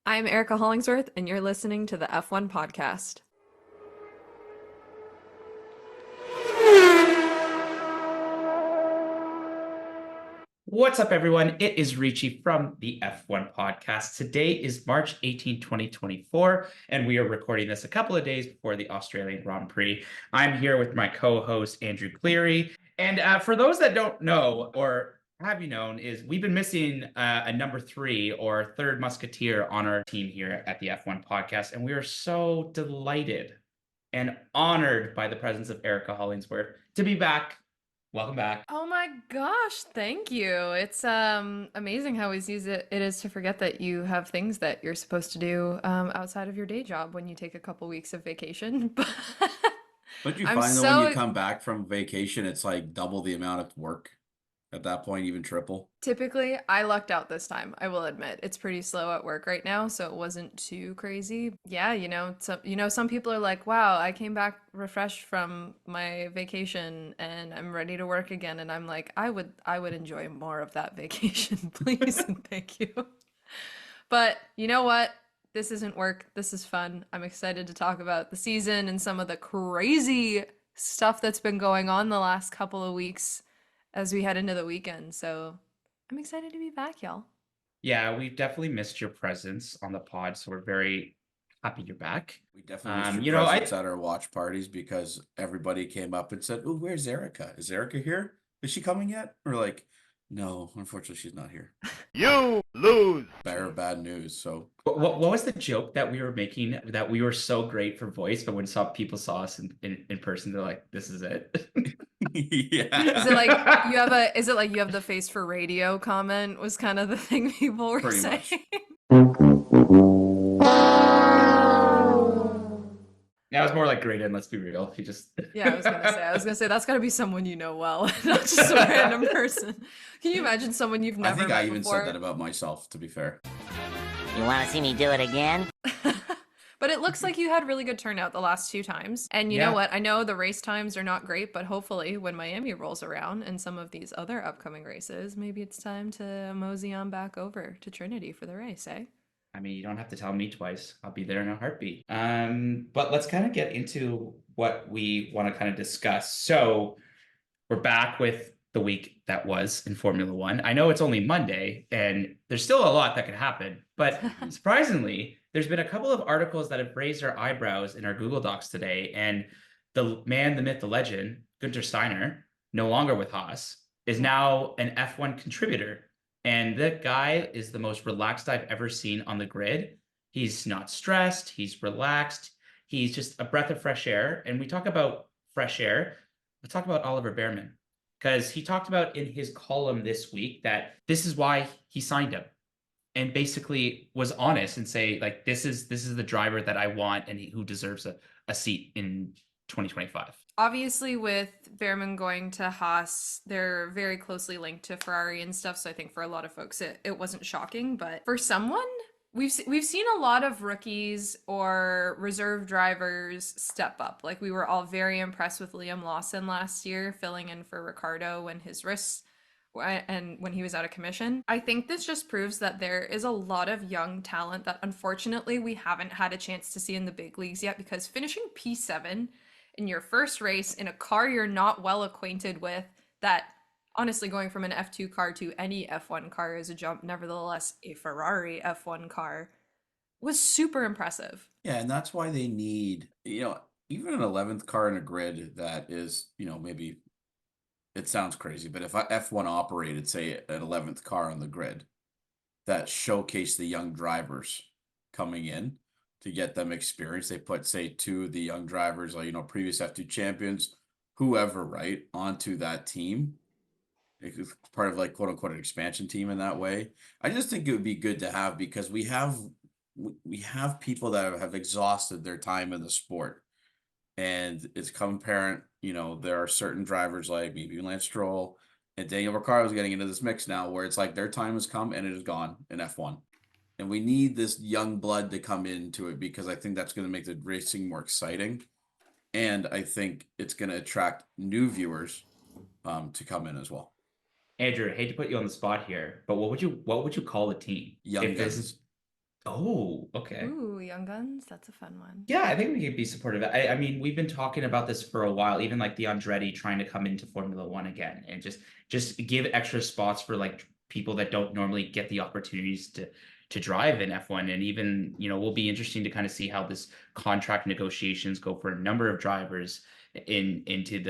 I'm Erica Hollingsworth, and you're listening to the F1 podcast. What's up, everyone? It is Ricci from the F1 podcast. Today is March 18, 2024, and we are recording this a couple of days before the Australian Grand Prix. I'm here with my co-host, Andrew Cleary. And for those that don't know, or have you known, is we've been missing a number three or third musketeer on our team here at the F1 podcast, and we are so delighted and honored by the presence of Erica Hollingsworth to be back. Welcome back. Oh my gosh, thank you. It's amazing how easy it is to forget that you have things that you're supposed to do outside of your day job when you take a couple weeks of vacation. But Don't you I'm find that when you so come back from vacation, it's like double the amount of work at that point, even triple? typically I lucked out this time. I will admit it's pretty slow at work right now, so it wasn't too crazy. Yeah, some people are like, "Wow, I came back refreshed from my vacation and I'm ready to work again." And I'm like, I would enjoy more of that vacation, please and thank you. But you know what? This isn't work. This is fun. I'm excited to talk about the season and some of the crazy stuff that's been going on the last couple of weeks as we head into the weekend. So I'm excited to be back, y'all. Yeah, we've definitely missed your presence on the pod, so we're very happy you're back. We definitely missed your You know, presence at our watch parties because everybody came up and said, "Oh, where's Erica? Is Erica here? Is she coming yet?" We're like, "No, unfortunately, she's not here." You lose. Bear of bad news. So what was the joke that we were making that we were so great for voice, but when people saw us in person, they're like, "This is it." yeah, Is it like you have the face for radio comment was kind of the thing people were Pretty saying? much. That was more like great, and let's be real. He just Yeah, I was gonna say that's gotta be someone you know well, not just a random person. Can you imagine someone you've I never think met I even before? said that about myself, to be fair. You want to see me do it again? But it looks like you had really good turnout the last two times. And you know Yeah. what? I know the race times are not great, but hopefully when Miami rolls around and some of these other upcoming races, maybe it's time to mosey on back over to Trinity for the race, eh? I mean, you don't have to tell me twice. I'll be there in a heartbeat. But let's kind of get into what we want to kind of discuss. So we're back with the week that was in Formula One. I know it's only Monday, and there's still a lot that could happen. But surprisingly, there's been a couple of articles that have raised our eyebrows in our Google Docs today. And the man, the myth, the legend, Guenther Steiner, no longer with Haas, is now an F1 contributor. And that guy is the most relaxed I've ever seen on the grid. He's not stressed. He's relaxed. He's just a breath of fresh air. And we talk about fresh air. Let's talk about Oliver Bearman, because he talked about in his column this week that this is why he signed him, and basically was honest and say, like, this is the driver that I want and who deserves a seat in 2025. Obviously, with Bearman going to Haas, they're very closely linked to Ferrari and stuff. So I think for a lot of folks, it wasn't shocking. But for someone, we've seen a lot of rookies or reserve drivers step up. Like we were all very impressed with Liam Lawson last year, filling in for Ricardo when his wrists and when he was out of commission. I think this just proves that there is a lot of young talent that unfortunately we haven't had a chance to see in the big leagues yet, because finishing P7 in your first race in a car you're not well acquainted with, that honestly going from an F2 car to any F1 car is a jump, nevertheless a Ferrari F1 car, was super impressive. Yeah, and that's why they need, even an 11th car in a grid that is, maybe it sounds crazy, but if F1 operated, say, an 11th car on the grid that showcased the young drivers coming in to get them experience, they put, say, two of the young drivers, like, previous F2 champions, whoever, right, onto that team. It's part of, like, quote unquote an expansion team in that way. I just think it would be good to have, because we have people that have exhausted their time in the sport. And it's come apparent, there are certain drivers like maybe Lance Stroll and Daniel Ricciardo is getting into this mix now, where it's like their time has come and it is gone in F1. And we need this young blood to come into it, because I think that's going to make the racing more exciting. And I think it's going to attract new viewers to come in as well. Andrew, I hate to put you on the spot here, but what would you call the team? Young if this Guns. is Oh, okay. Ooh, Young Guns, that's a fun one. Yeah, I think we could be supportive. I mean, we've been talking about this for a while, even like the Andretti trying to come into Formula One again, and just give extra spots for like people that don't normally get the opportunities to drive in F1. And even, will be interesting to kind of see how this contract negotiations go for a number of drivers into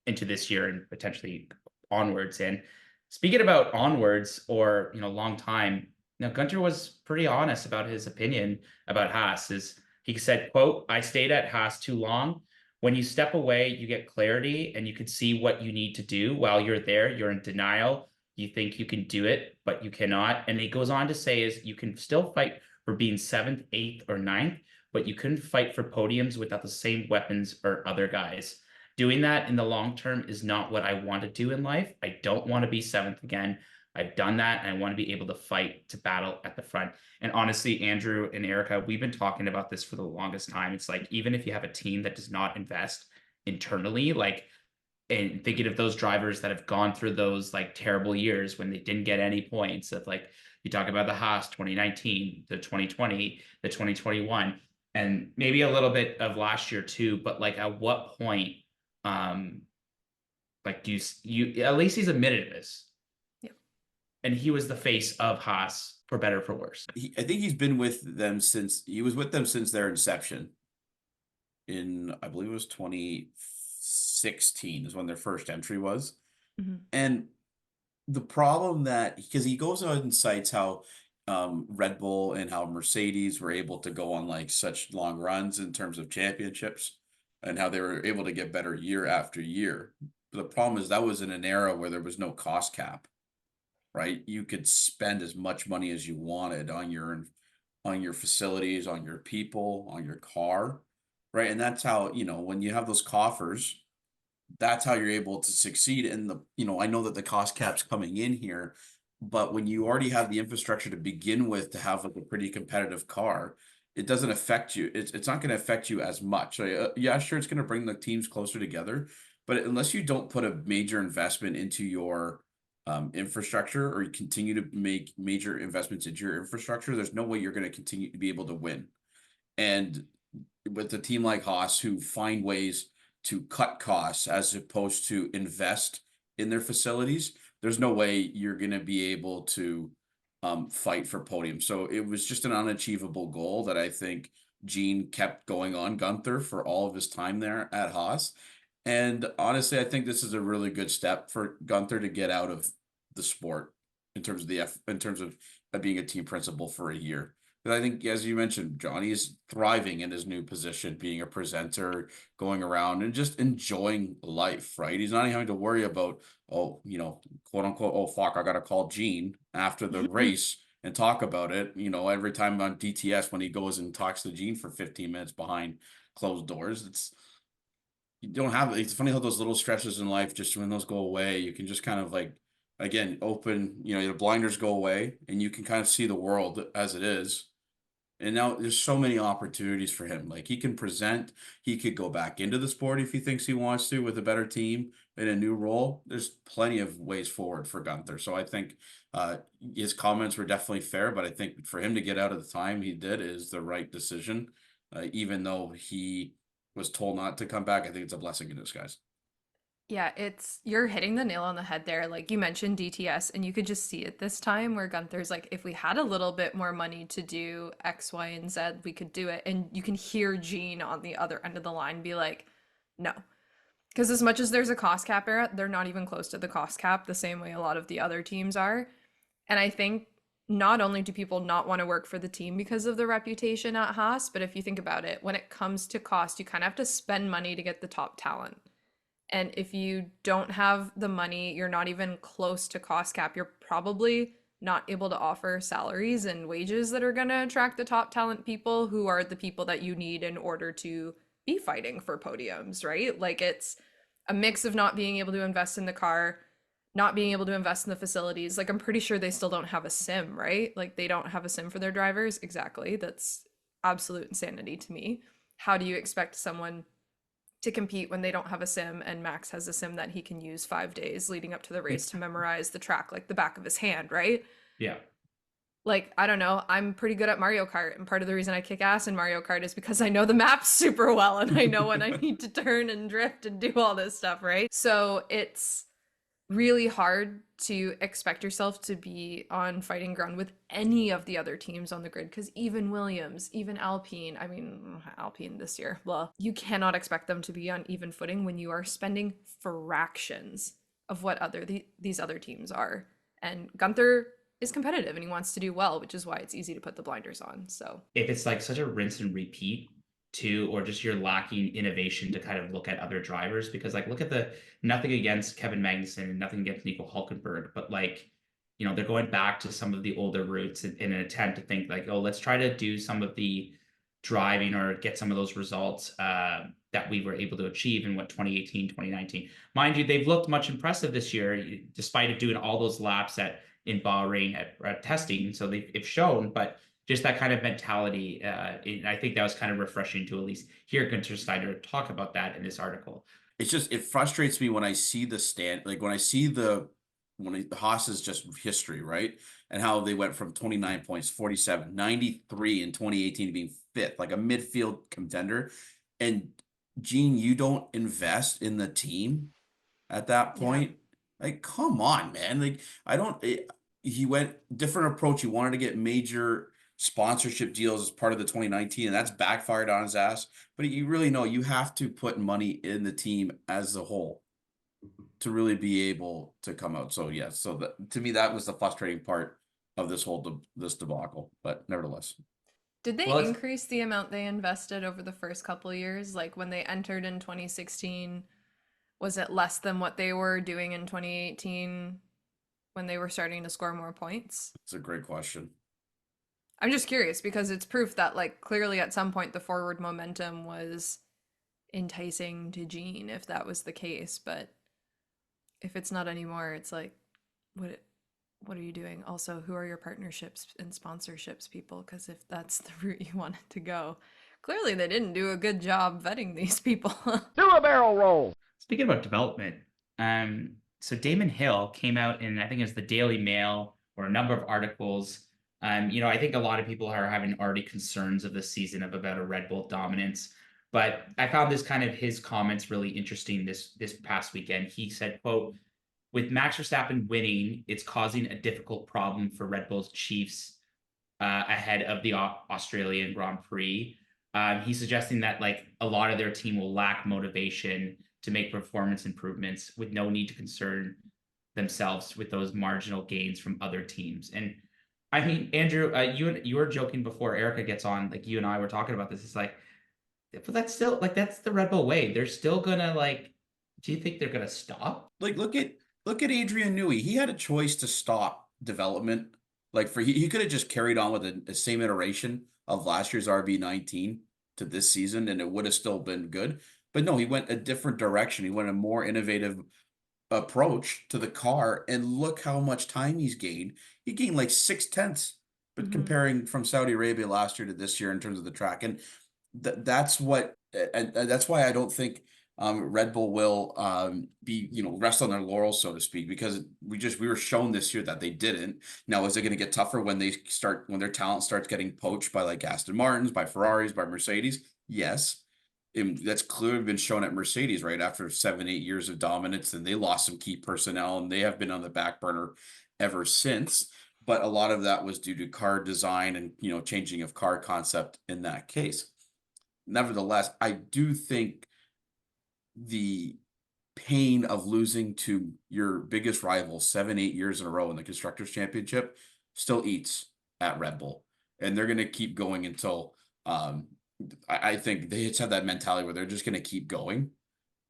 this year and potentially onwards. And speaking about onwards or long time, Guenther was pretty honest about his opinion about Haas. He said, quote, "I stayed at Haas too long. When you step away, you get clarity and you can see what you need to do. While you're there, you're in denial. You think you can do it, but you cannot." And he goes on to say is you can still fight for being seventh, eighth, or ninth, but you couldn't fight for podiums without the same weapons or other guys. Doing that in the long term is not what I want to do in life. I don't want to be seventh again. I've done that and I want to be able to fight to battle at the front. And honestly, Andrew and Erica, we've been talking about this for the longest time. It's like, even if you have a team that does not invest internally, like, and thinking of those drivers that have gone through those like terrible years when they didn't get any points, of like, you talk about the Haas 2019, the 2020, the 2021, and maybe a little bit of last year too, but like at what point, like do you at least he's admitted this. And he was the face of Haas, for better or for worse. I think he's been with them since their inception. I believe it was 2016 is when their first entry was. Mm-hmm. And the problem because he goes out and cites how Red Bull and how Mercedes were able to go on like such long runs in terms of championships and how they were able to get better year after year. But the problem is that was in an era where there was no cost cap. Right? You could spend as much money as you wanted on your facilities, on your people, on your car, right? And that's how, when you have those coffers, that's how you're able to succeed in I know that the cost cap's coming in here, but when you already have the infrastructure to begin with to have like a pretty competitive car, it doesn't affect you. It's not going to affect you as much. Yeah, sure, it's going to bring the teams closer together, but unless you don't put a major investment into your infrastructure, or you continue to make major investments into your infrastructure, there's no way you're going to continue to be able to win. And with a team like Haas, who find ways to cut costs as opposed to invest in their facilities, there's no way you're going to be able to fight for podium. So it was just an unachievable goal that I think Gene kept going on Guenther for all of his time there at Haas. And honestly, I think this is a really good step for Guenther to get out of the sport in terms of being a team principal for a year. But I think, as you mentioned, Johnny is thriving in his new position, being a presenter, going around and just enjoying life, right? He's not even having to worry about, quote unquote, oh, fuck, I got to call Gene after the race and talk about it. Every time on DTS when he goes and talks to Gene for 15 minutes behind closed doors, it's funny how those little stresses in life, just when those go away, you can just kind of like, again, open, your blinders go away and you can kind of see the world as it is. And now there's so many opportunities for him. Like, he can present, he could go back into the sport if he thinks he wants to with a better team in a new role. There's plenty of ways forward for Guenther. So I think his comments were definitely fair, but I think for him to get out of the time he did is the right decision. Even though he was told not to come back, I think it's a blessing in disguise. Yeah, you're hitting the nail on the head there. Like, you mentioned DTS, and you could just see it this time where Gunther's like, if we had a little bit more money to do X, Y, and Z, we could do it. And you can hear Gene on the other end of the line be like, no. Because as much as there's a cost cap era, they're not even close to the cost cap the same way a lot of the other teams are. And I think not only do people not want to work for the team because of the reputation at Haas, but if you think about it, when it comes to cost, you kind of have to spend money to get the top talent. And if you don't have the money, you're not even close to cost cap, you're probably not able to offer salaries and wages that are going to attract the top talent people who are the people that you need in order to be fighting for podiums, right? Like, it's a mix of not being able to invest in the car, not being able to invest in the facilities. Like, I'm pretty sure they still don't have a sim, right? Like, they don't have a sim for their drivers. Exactly. That's absolute insanity to me. How do you expect someone to compete when they don't have a sim, and Max has a sim that he can use 5 days leading up to the race to memorize the track like the back of his hand, right? Yeah. Like, I don't know, I'm pretty good at Mario Kart, and part of the reason I kick ass in Mario Kart is because I know the maps super well and I know when I need to turn and drift and do all this stuff, right? So it's really hard to expect yourself to be on fighting ground with any of the other teams on the grid, because even Williams, even Alpine, I mean, Alpine this year, well, you cannot expect them to be on even footing when you are spending fractions of what these other teams are. And Guenther is competitive and he wants to do well, which is why it's easy to put the blinders on. So If it's like such a rinse and repeat too, or just you're lacking innovation to kind of look at other drivers, because like look at the nothing against Kevin Magnussen and nothing against Nico Hulkenberg, but like, you know, they're going back to some of the older routes in an attempt to think like, oh, let's try to do some of the driving or get some of those results that we were able to achieve in what 2018, 2019. Mind you, they've looked much impressive this year, despite it doing all those laps in Bahrain at testing. So they've shown, but just that kind of mentality. I think that was kind of refreshing to at least hear Guenther Steiner talk about that in this article. It's just, it frustrates me when I see the stand, like when I see the Haas is just history, right? And how they went from 29 points, 47, 93 in 2018 to being fifth, like a midfield contender. And Gene, you don't invest in the team at that point. Like, come on, man. Like, he went different approach. He wanted to get major sponsorship deals as part of the 2019, and that's backfired on his ass. But you really know you have to put money in the team as a whole to really be able to come out. So yeah, to me that was the frustrating part of this whole this debacle. But nevertheless, did they Well, increase the amount they invested over the first couple of years? Like when they entered in 2016, was it less than what they were doing in 2018 when they were starting to score more points? it's a great question. I'm just curious because it's proof that like clearly at some point the forward momentum was enticing to Gene if that was the case, but if it's not anymore, it's like what are you doing? Also, who are your partnerships and sponsorships people? Because if that's the route you wanted to go, clearly they didn't do a good job vetting these people. Do a barrel roll. Speaking about development, so Damon Hill came out in, I think it was the Daily Mail or a number of articles. You know, I think a lot of people are having already concerns of the season about a Red Bull dominance, but I found this kind of his comments really interesting this past weekend. He said, quote, with Max Verstappen winning, it's causing a difficult problem for Red Bull's chiefs ahead of the Australian Grand Prix. He's suggesting that like a lot of their team will lack motivation to make performance improvements with no need to concern themselves with those marginal gains from other teams. And I mean, Andrew, you were joking before Erica gets on, like you and I were talking about this. It's like, but that's still like that's the Red Bull way. They're still gonna like. Do you think they're gonna stop? Like look at Adrian Newey. He had a choice to stop development. Like he could have just carried on with the same iteration of last year's RB19 to this season, and it would have still been good. But no, he went a different direction. He went a more innovative approach to the car, and look how much time he's gained. He gained like 6/10, but comparing from Saudi Arabia last year to this year in terms of the track, and that's what, and that's why I don't think Red Bull will be, you know, rest on their laurels, so to speak, because we were shown this year that they didn't. Now, is it going to get tougher when their talent starts getting poached by like Aston Martins, by Ferraris, by Mercedes? Yes. And that's clearly been shown at Mercedes, right? After 7-8 years of dominance, and they lost some key personnel, and they have been on the back burner ever since. But a lot of that was due to car design and, you know, changing of car concept in that case. Nevertheless, I do think the pain of losing to your biggest rival 7-8 years in a row in the Constructors' Championship still eats at Red Bull, and they're going to keep going until I think they just have that mentality where they're just going to keep going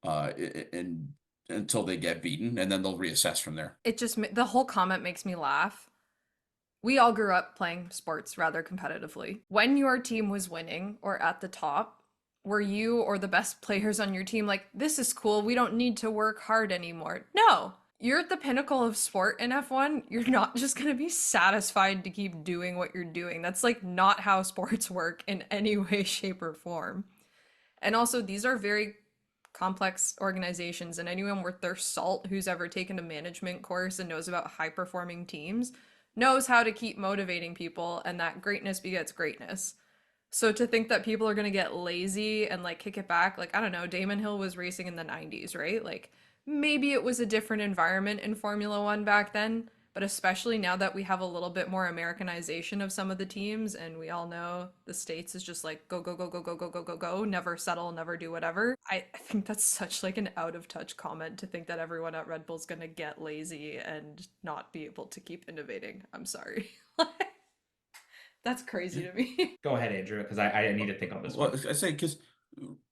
and until they get beaten, and then they'll reassess from there. It just, the whole comment makes me laugh. We all grew up playing sports rather competitively. When your team was winning or at the top, were you or the best players on your team like, this is cool, we don't need to work hard anymore? No. You're at the pinnacle of sport in F1. You're not just going to be satisfied to keep doing what you're doing. That's like not how sports work in any way, shape, or form. And also, these are very complex organizations, and anyone worth their salt who's ever taken a management course and knows about high performing teams knows how to keep motivating people, and that greatness begets greatness. So to think that people are going to get lazy and like kick it back, like, I don't know, Damon Hill was racing in the 90s, right? Like, maybe it was a different environment in Formula One back then, but especially now that we have a little bit more Americanization of some of the teams, and we all know the States is just like go, go, go, go, go, go, go, go, go, never settle, never do whatever. I think that's such like an out of touch comment to think that everyone at Red Bull's going to get lazy and not be able to keep innovating. I'm sorry. That's crazy to me. Go ahead, Andrew, because I need to think on this Well, one. I say because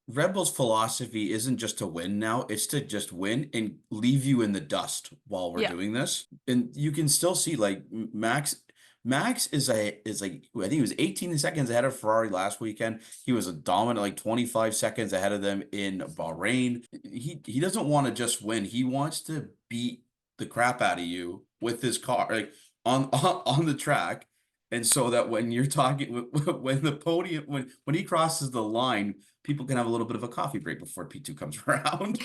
Red Bull's philosophy isn't just to win now; it's to just win and leave you in the dust while we're Yeah. doing this. And you can still see like Max. Max is like I think he was 18 seconds ahead of Ferrari last weekend. He was a dominant, like 25 seconds ahead of them in Bahrain. He doesn't want to just win. He wants to beat the crap out of you with his car, like on the track. And so that when you're talking, when the podium, when he crosses the line, people can have a little bit of a coffee break before P2 comes around,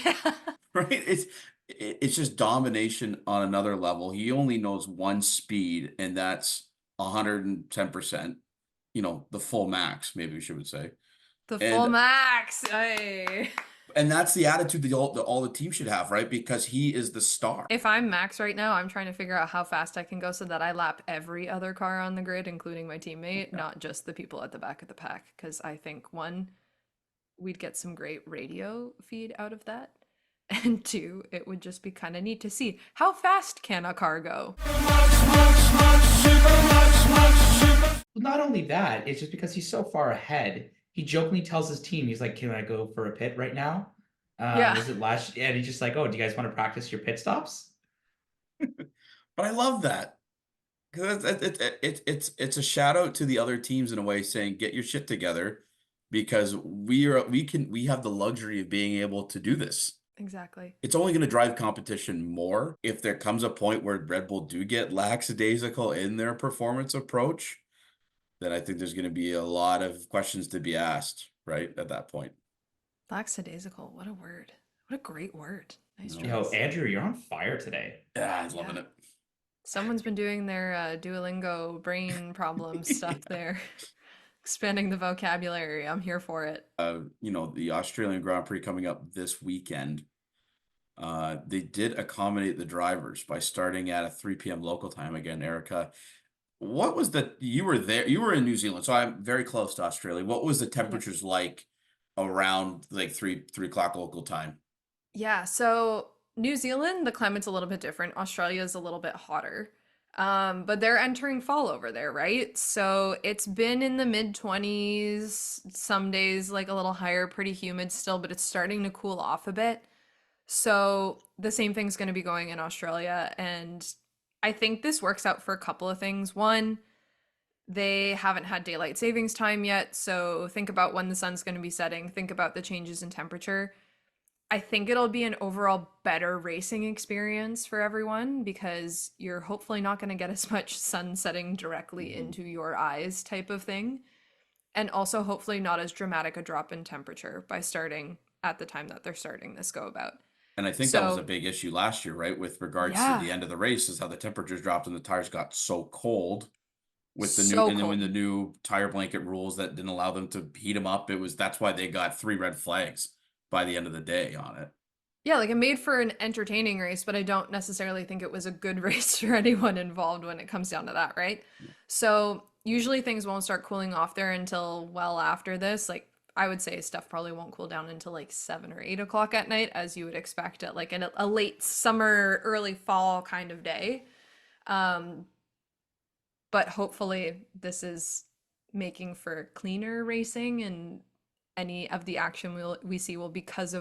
right? It's just domination on another level. He only knows one speed, and that's 110%. You know, the full max, maybe we should say. The full max. Hey. And that's the attitude that all the team should have, right? Because he is the star. If I'm Max right now, I'm trying to figure out how fast I can go so that I lap every other car on the grid, including my teammate, not just the people at the back of the pack. Because I think, one, we'd get some great radio feed out of that. And two, it would just be kind of neat to see how fast can a car go. Not only that, it's just because he's so far ahead. He jokingly tells his team, he's like, "Can I go for a pit right now?" Yeah. Was it last? And he's just like, "Oh, do you guys want to practice your pit stops?" But I love that because it's a shout out to the other teams in a way, saying get your shit together because we have the luxury of being able to do this. Exactly. It's only going to drive competition more if there comes a point where Red Bull do get lackadaisical in their performance approach. Then I think there's going to be a lot of questions to be asked, right, at that point. Lackadaisical, what a word. What a great word. Nice Yo, choice. Andrew, you're on fire today. Yeah, I'm loving it. Someone's been doing their Duolingo brain problem stuff there. Expanding the vocabulary. I'm here for it. You know, the Australian Grand Prix coming up this weekend. They did accommodate the drivers by starting at a 3 p.m. local time. Again, Erica, what was you were there, you were in New Zealand, so I'm very close to Australia. What was the temperatures like around like 3 o'clock local time? Yeah, so New Zealand, the climate's a little bit different. Australia is a little bit hotter. But they're entering fall over there, right? So it's been in the mid 20s, some days like a little higher, pretty humid still, but it's starting to cool off a bit. So the same thing's going to be going in Australia. And I think this works out for a couple of things. One, they haven't had daylight savings time yet. So think about when the sun's going to be setting. Think about the changes in temperature. I think it'll be an overall better racing experience for everyone because you're hopefully not going to get as much sun setting directly into your eyes type of thing. And also hopefully not as dramatic a drop in temperature by starting at the time that they're starting this go about. And I think that was a big issue last year, right? With regards to the end of the race, is how the temperatures dropped and the tires got so cold with the new, and then when the new tire blanket rules that didn't allow them to heat them up, that's why they got 3 red flags by the end of the day on it. Yeah, like it made for an entertaining race, but I don't necessarily think it was a good race for anyone involved when it comes down to that, right? Yeah. So usually things won't start cooling off there until well after this. Like I would say stuff probably won't cool down until like 7 or 8 o'clock at night, as you would expect at like a late summer, early fall kind of day. But hopefully this is making for cleaner racing, and any of the action we see will be because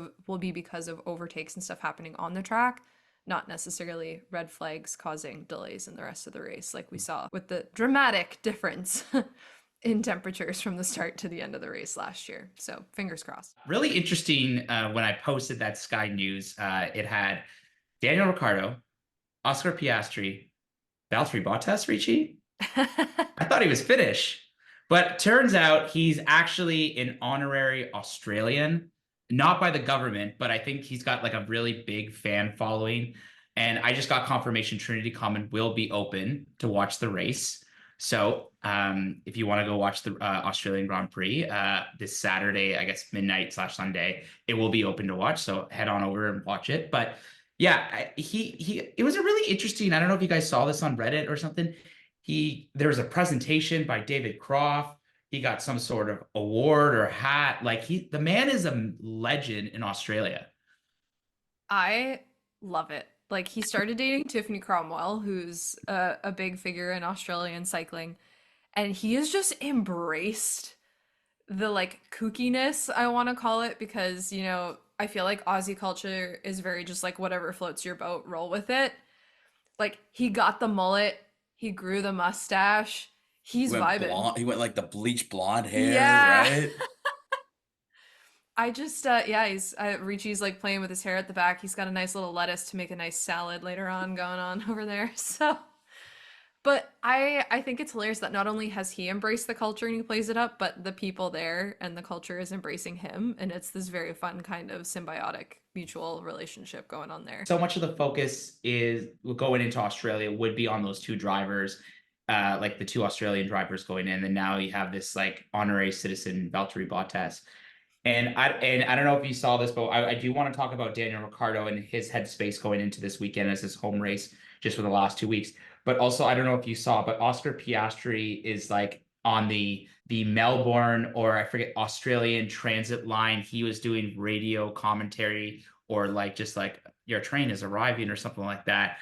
of overtakes and stuff happening on the track, not necessarily red flags causing delays in the rest of the race, like we saw with the dramatic difference in temperatures from the start to the end of the race last year. So fingers crossed. Really interesting. When I posted that Sky News, it had Daniel Ricciardo, Oscar Piastri, Valtteri Bottas, Ricci. I thought he was Finnish. But turns out he's actually an honorary Australian, not by the government, but I think he's got like a really big fan following. And I just got confirmation Trinity Common will be open to watch the race. So if you want to go watch the Australian Grand Prix this Saturday, I guess midnight/Sunday, it will be open to watch. So head on over and watch it. But yeah, it was a really interesting. I don't know if you guys saw this on Reddit or something. There was a presentation by David Croft. He got some sort of award or hat. Like the man is a legend in Australia. I love it. Like he started dating Tiffany Cromwell, who's a big figure in Australian cycling, and he has just embraced the like kookiness, I want to call it, because I feel like Aussie culture is very just like whatever floats your boat, roll with it. Like he got the mullet, he grew the mustache, he's vibing. He went like the bleach blonde hair, Yeah. right? I just he's Ricci's like playing with his hair at the back. He's got a nice little lettuce to make a nice salad later on going on over there. So but I think it's hilarious that not only has he embraced the culture and he plays it up, but the people there and the culture is embracing him, and it's this very fun kind of symbiotic mutual relationship going on there. So much of the focus is going into Australia would be on those two drivers, like the two Australian drivers going in, and now you have this like honorary citizen Valtteri Bottas. And I don't know if you saw this, but I do want to talk about Daniel Ricciardo and his headspace going into this weekend as his home race just for the last 2 weeks. But also, I don't know if you saw, but Oscar Piastri is like on the Melbourne, or I forget, Australian transit line. He was doing radio commentary, or like just like your train is arriving or something like that.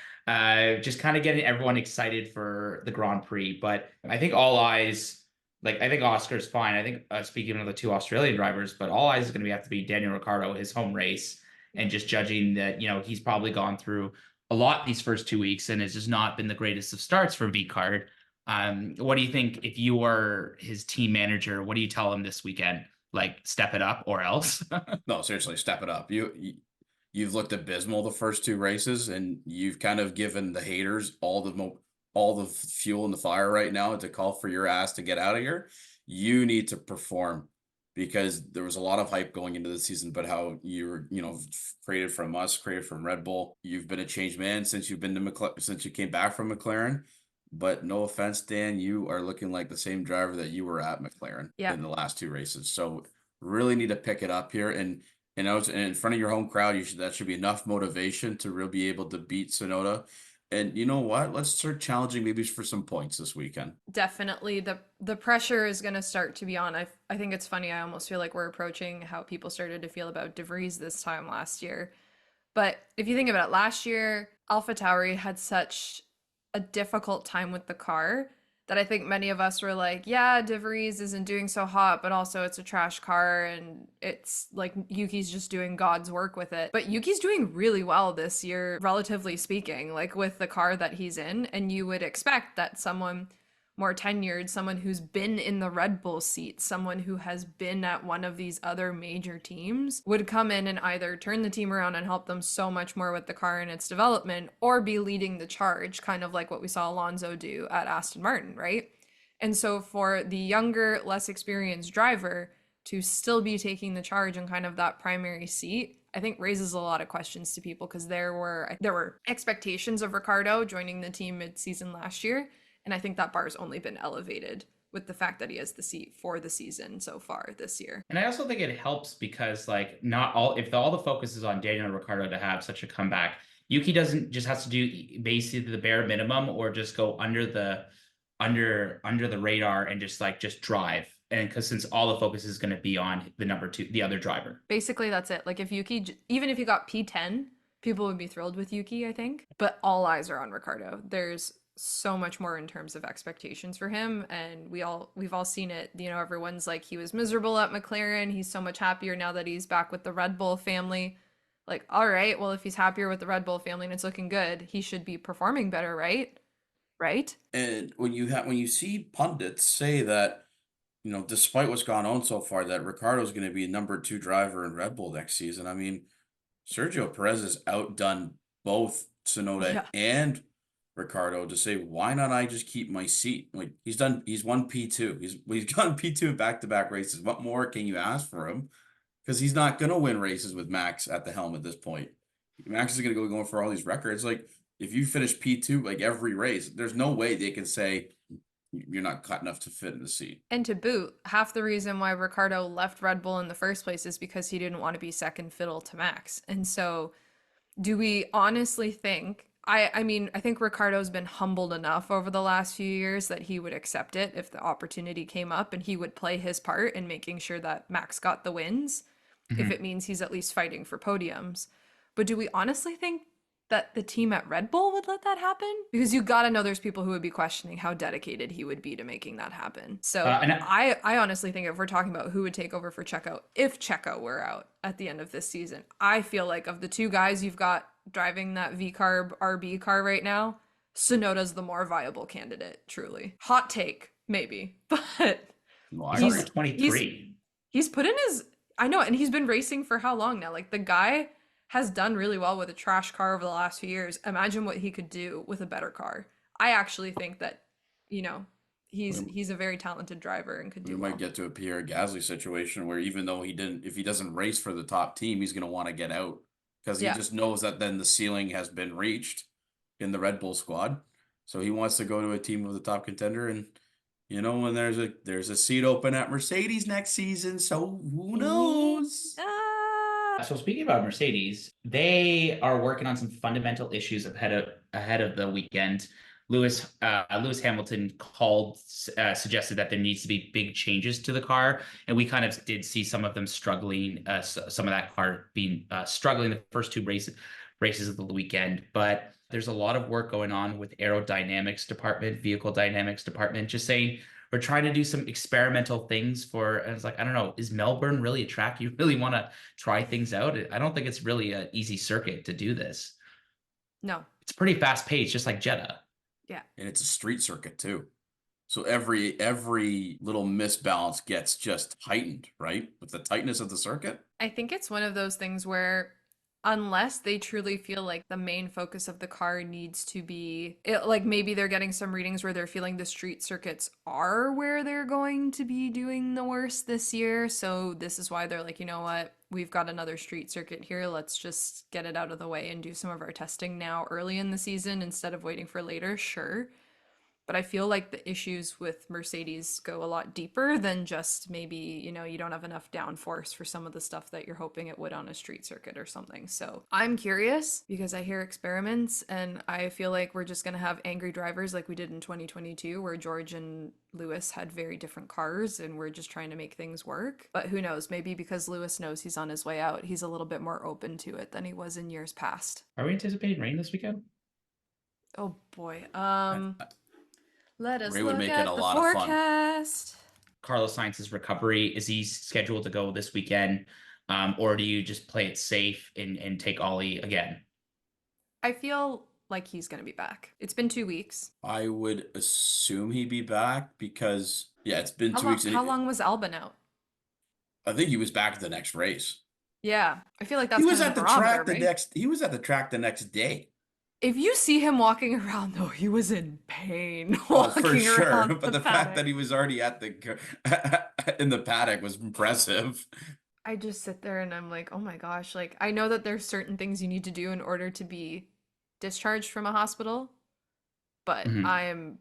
Just kind of getting everyone excited for the Grand Prix. But I think all eyes, like I think Oscar's fine. I think speaking of the two Australian drivers, but all eyes is going to have to be Daniel Ricciardo, his home race, and just judging that, he's probably gone through a lot these first 2 weeks, and it's just not been the greatest of starts for V-Card. What do you think if you were his team manager? What do you tell him this weekend? Like, step it up or else? No, seriously, step it up. You've looked abysmal the first two races, and you've kind of given the haters all the fuel in the fire right now to call for your ass to get out of here. You need to perform, because there was a lot of hype going into the season, but how you're, created from Red Bull. You've been a changed man since you've been to since you came back from McLaren. But no offense, Dan, you are looking like the same driver that you were at McLaren in the last two races. So really need to pick it up here, and in front of your home crowd, that should be enough motivation to really be able to beat Tsunoda. And you know what? Let's start challenging maybe for some points this weekend. Definitely. The pressure is going to start to be on. I think it's funny. I almost feel like we're approaching how people started to feel about De Vries this time last year. But if you think about it, last year, AlphaTauri had such a difficult time with the car that I think many of us were like, yeah, De Vries isn't doing so hot, but also it's a trash car, and it's like Yuki's just doing God's work with it. But Yuki's doing really well this year, relatively speaking, like with the car that he's in. And you would expect that someone more tenured, someone who's been in the Red Bull seat, someone who has been at one of these other major teams, would come in and either turn the team around and help them so much more with the car and its development, or be leading the charge, kind of like what we saw Alonso do at Aston Martin, right? And so for the younger, less experienced driver to still be taking the charge in kind of that primary seat, I think raises a lot of questions to people, because there were expectations of Ricciardo joining the team mid-season last year. And I think that bar's only been elevated with the fact that he has the seat for the season so far this year. And I also think it helps because, like, if all the focus is on Daniel Ricciardo to have such a comeback, Yuki doesn't just has to do basically the bare minimum, or just go under the radar and just drive. And since all the focus is going to be on the other driver. Basically, that's it. Like, if Yuki, even if he got P10, people would be thrilled with Yuki, I think. But all eyes are on Ricciardo. There's so much more in terms of expectations for him, and we've all seen it. Everyone's like, he was miserable at McLaren, he's so much happier now that he's back with the Red Bull family. Like, all right, well, if he's happier with the Red Bull family and it's looking good, he should be performing better, right? And when you see pundits say that, despite what's gone on so far, that Ricciardo's going to be number 2 driver in Red Bull next season, I mean, Sergio Perez has outdone both Tsunoda and Ricciardo to say, why not I just keep my seat? Like, he's won P2. He's gone P2 in back-to-back races. What more can you ask for him? Because he's not going to win races with Max at the helm at this point. Max is going to go going for all these records. Like, if you finish P2 like every race, there's no way they can say you're not cut enough to fit in the seat. And to boot, half the reason why Ricardo left Red Bull in the first place is because he didn't want to be second fiddle to Max. And so, do we honestly think? I mean, I think Ricardo's been humbled enough over the last few years that he would accept it if the opportunity came up, and he would play his part in making sure that Max got the wins, if it means he's at least fighting for podiums. But do we honestly think that the team at Red Bull would let that happen? Because you got to know there's people who would be questioning how dedicated he would be to making that happen. So I honestly think if we're talking about who would take over for Checo, if Checo were out at the end of this season, I feel like of the two guys you've got driving that V-Carb RB car right now, Tsunoda's the more viable candidate, truly. Hot take, maybe. But Well, He's I only agree. 23. he's put in his, I know, and he's been racing for how long now? Like, the guy has done really well with a trash car over the last few years. Imagine what he could do with a better car. I actually think that, you know, he's a very talented driver and could We do might well. get to a Pierre Gasly situation where even though if he doesn't race for the top team, he's going to want to get out because he Yeah. just knows that then the ceiling has been reached in the Red Bull squad. So he wants to go to a team with a top contender, and when there's a seat open at Mercedes next season, so who knows? Ah, So speaking about Mercedes, they are working on some fundamental issues ahead of the weekend. Lewis Hamilton suggested that there needs to be big changes to the car, and we kind of did see some of them struggling. Some of that car being struggling the first two races of the weekend, but there's a lot of work going on with aerodynamics department, vehicle dynamics department, just saying we're trying to do some experimental things and it's like, I don't know, is Melbourne really a track you really want to try things out? I don't think it's really an easy circuit to do this. no. It's pretty fast paced, just like Jeddah. Yeah. And it's a street circuit too. So every little misbalance gets just heightened, right? With the tightness of the circuit. I think it's one of those things where unless they truly feel like the main focus of the car needs to be like maybe they're getting some readings where they're feeling the street circuits are where they're going to be doing the worst this year, so this is why they're like, you know what, we've got another street circuit here, let's just get it out of the way and do some of our testing now early in the season instead of waiting for later. Sure. But I feel like the issues with Mercedes go a lot deeper than just maybe, you don't have enough downforce for some of the stuff that you're hoping it would on a street circuit or something. So I'm curious because I hear experiments and I feel like we're just going to have angry drivers like we did in 2022 where George and Lewis had very different cars and we're just trying to make things work. But who knows? Maybe because Lewis knows he's on his way out, he's a little bit more open to it than he was in years past. Are we anticipating rain this weekend? Oh boy. Let us Ray would look make it at a the lot of fun. forecast. Carlos Sainz's recovery, is he scheduled to go this weekend? Or do you just play it safe and take Ollie again? I feel like he's going to be back. It's been 2 weeks. I would assume he'd be back because it's been How 2 long, weeks. And how long was Albon out? I think he was back at the next race. Yeah, I feel like that's He was kind at of the track barometer, right? He was at the track the next day. If you see him walking around, though, he was in pain Oh, for walking sure. around But the fact that he was already at in the paddock was impressive. I just sit there and I'm like, oh my gosh, like I know that there's certain things you need to do in order to be discharged from a hospital, but I am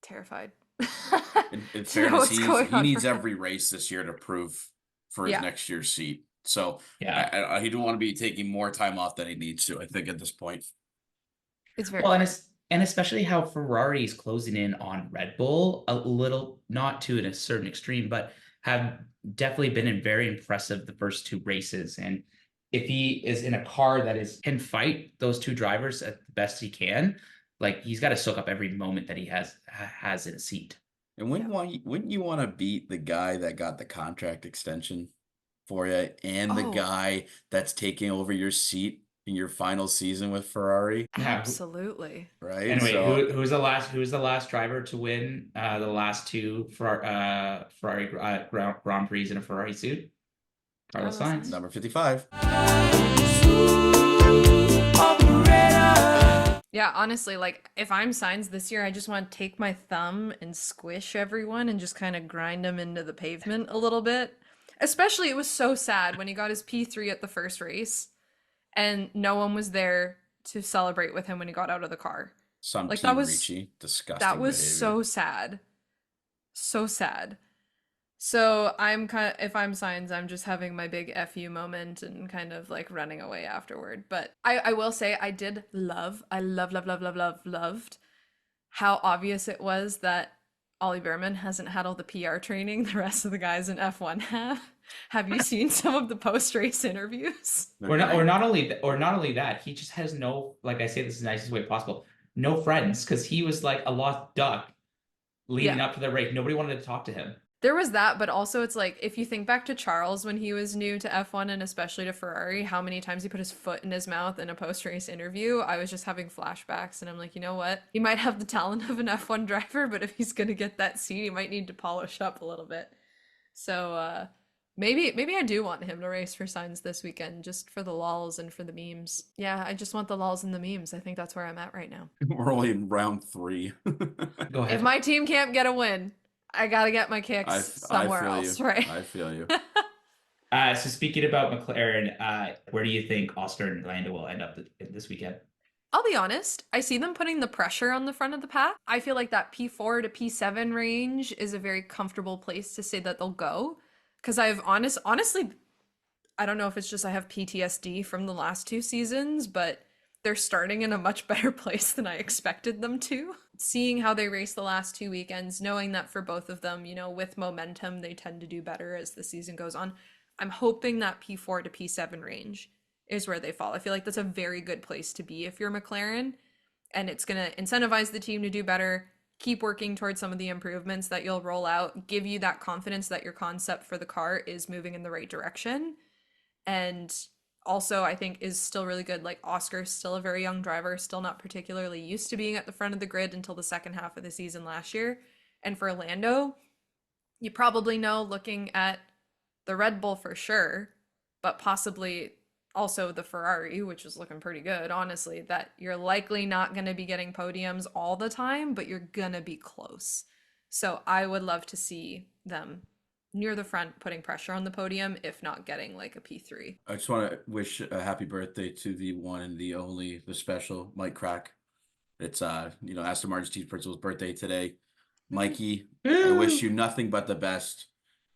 terrified. In to know fairness, what's going he on needs for him. every race this year to prove for his Yeah. next year's seat. So Yeah. he don't want to be taking more time off than he needs to, I think, at this point. It's very Well, fair. and especially how Ferrari is closing in on Red Bull a little, not to a certain extreme, but have definitely been very impressive the first two races. And if he is in a car that can fight those two drivers at the best he can, like he's got to soak up every moment that he has in a seat. And wouldn't you want to beat the guy that got the contract extension for you and the Oh. guy that's taking over your seat in your final season with Ferrari? Absolutely. Right? Anyway, So who's the last driver to win the last two Ferrari Grand Prix in a Ferrari suit? Carlos Carlos Sainz. number 55. Yeah, honestly, like if I'm Sainz this year, I just want to take my thumb and squish everyone and just kind of grind them into the pavement a little bit. Especially, it was so sad when he got his P3 at the first race and no one was there to celebrate with him when he got out of the car. Some Like, team Ricci, disgusting that was behavior. so sad. So sad. So I'm kind of, if I'm Signs, I'm just having my big FU moment and kind of like running away afterward. But I will say I did loved how obvious it was that Ollie Bearman hasn't had all the PR training the rest of the guys in F1 have. Have you seen some of the post-race interviews? Or not only that, he just has no, like I say this is the nicest way possible, no friends, because he was like a lost duck leading up to the race. Nobody wanted to talk to him. There was that, but also it's like, if you think back to Charles when he was new to F1 and especially to Ferrari, how many times he put his foot in his mouth in a post-race interview, I was just having flashbacks, and I'm like, you know what? He might have the talent of an F1 driver, but if he's going to get that seat, he might need to polish up a little bit. So maybe I do want him to race for Signs this weekend, just for the lols and for the memes. Yeah, I just want the lols and the memes. I think that's where I'm at right now. We're only in round 3. Go ahead. If my team can't get a win, I gotta get my kicks somewhere feel else, you. right? I feel you. So speaking about McLaren, where do you think Oscar and Lando will end up this weekend? I'll be honest, I see them putting the pressure on the front of the pack. I feel like that P4 to P7 range is a very comfortable place to say that they'll go. Because I've honestly, I don't know if it's just I have PTSD from the last 2 seasons, but they're starting in a much better place than I expected them to. Seeing how they raced the last 2 weekends, knowing that for both of them, you know, with momentum, they tend to do better as the season goes on. I'm hoping that P4 to P7 range is where they fall. I feel like that's a very good place to be if you're McLaren, and it's going to incentivize the team to do better, keep working towards some of the improvements that you'll roll out, give you that confidence that your concept for the car is moving in the right direction. And also, I think is still really good. Like, Oscar's still a very young driver, still not particularly used to being at the front of the grid until the second half of the season last year. And for Lando, you probably know, looking at the Red Bull for sure, but possibly also the Ferrari, which is looking pretty good, honestly, that you're likely not going to be getting podiums all the time, but you're going to be close. So I would love to see them near the front putting pressure on the podium, if not getting like a P3. I just want to wish a happy birthday to the one and the only, the special Mike Crack. It's Aston Martin's team principal's birthday today. Mikey, I wish you nothing but the best,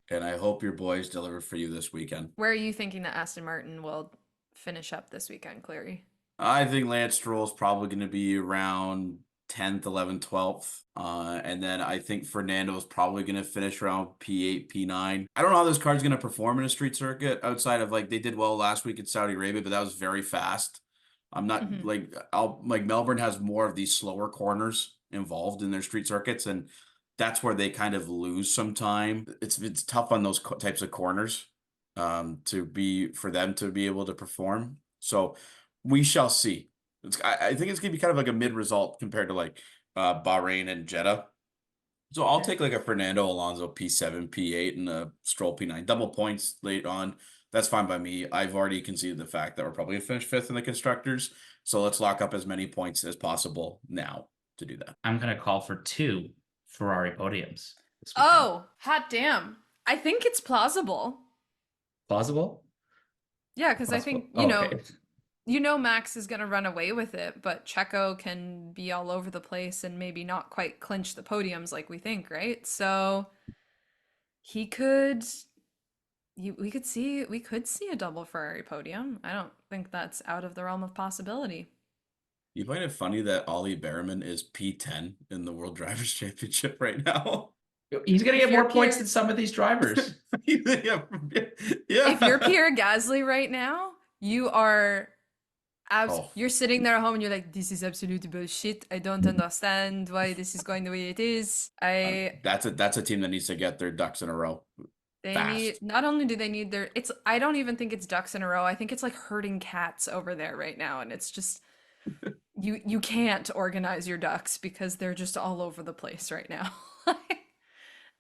and I hope your boys deliver for you this weekend. Where are you thinking that Aston Martin will finish up this weekend, Clary? I think Lance Stroll's probably going to be around 10th, 11th, 12th. And then I think Fernando's probably going to finish around P8, P9. I don't know how this car's going to perform in a street circuit outside of, like, they did well last week in Saudi Arabia, but that was very fast. I'm not like Melbourne has more of these slower corners involved in their street circuits, and that's where they kind of lose some time. It's tough on those types of corners for them to be able to perform. So we shall see. I think it's gonna be kind of like a mid result compared to like Bahrain and Jeddah. So I'll take like a Fernando Alonso P7, P8, and a Stroll P9. Double points late on. That's fine by me. I've already conceded the fact that we're probably gonna finish 5th in the constructors. So let's lock up as many points as possible now to do that. I'm gonna call for 2 Ferrari podiums. Oh, hot damn. I think it's plausible. Plausible? Yeah, because I think, you know Max is going to run away with it, but Checo can be all over the place and maybe not quite clinch the podiums like we think, right? So we could see a double Ferrari podium. I don't think that's out of the realm of possibility. You find it funny that Ollie Bearman is P10 in the World Drivers' Championship right now? He's going to get more points than some of these drivers. Yeah. If you're Pierre Gasly right now, you are you're sitting there at home and you're like, this is absolute bullshit. I don't understand why this is going the way it is. That's a team that needs to get their ducks in a row. Not only do they need I don't even think it's ducks in a row. I think it's like herding cats over there right now, and it's just you can't organize your ducks because they're just all over the place right now.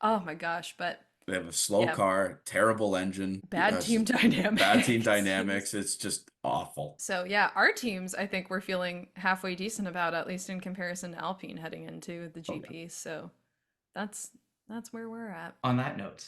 Oh my gosh, but they have a slow car, terrible engine, bad team dynamics. It's just awful. So yeah, our teams, I think we're feeling halfway decent about, at least in comparison to Alpine heading into the GP. Okay. So that's where we're at. On that note,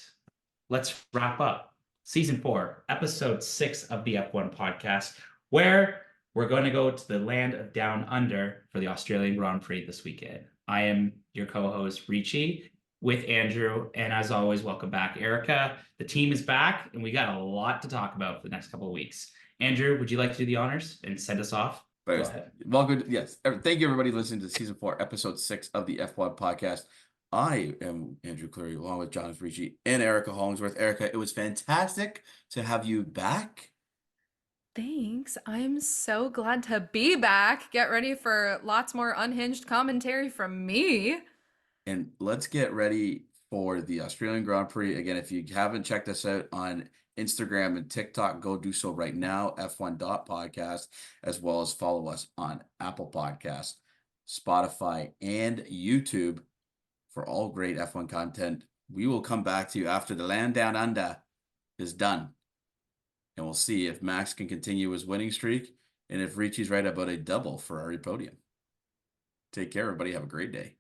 let's wrap up season 4, episode 6 of the F1 podcast. where we're going to go to the land of Down Under for the Australian Grand Prix this weekend. I am your co-host, Ricci, with Andrew, and as always, welcome back, Erica. The team is back, and we got a lot to talk about for the next couple of weeks. Andrew, would you like to do the honors and send us off? Go ahead. Welcome. Yes. Thank you, everybody, listening to season 4, episode 6 of the F1 podcast. I am Andrew Cleary, along with Jonathan Ricci and Erica Hollingsworth. Erica, it was fantastic to have you back. Thanks. I'm so glad to be back. Get ready for lots more unhinged commentary from me. And let's get ready for the Australian Grand Prix. Again, if you haven't checked us out on Instagram and TikTok, go do so right now, F1.podcast, as well as follow us on Apple Podcasts, Spotify, and YouTube for all great F1 content. We will come back to you after the land down under is done. And we'll see if Max can continue his winning streak and if Ricci's right about a double Ferrari podium. Take care, everybody. Have a great day.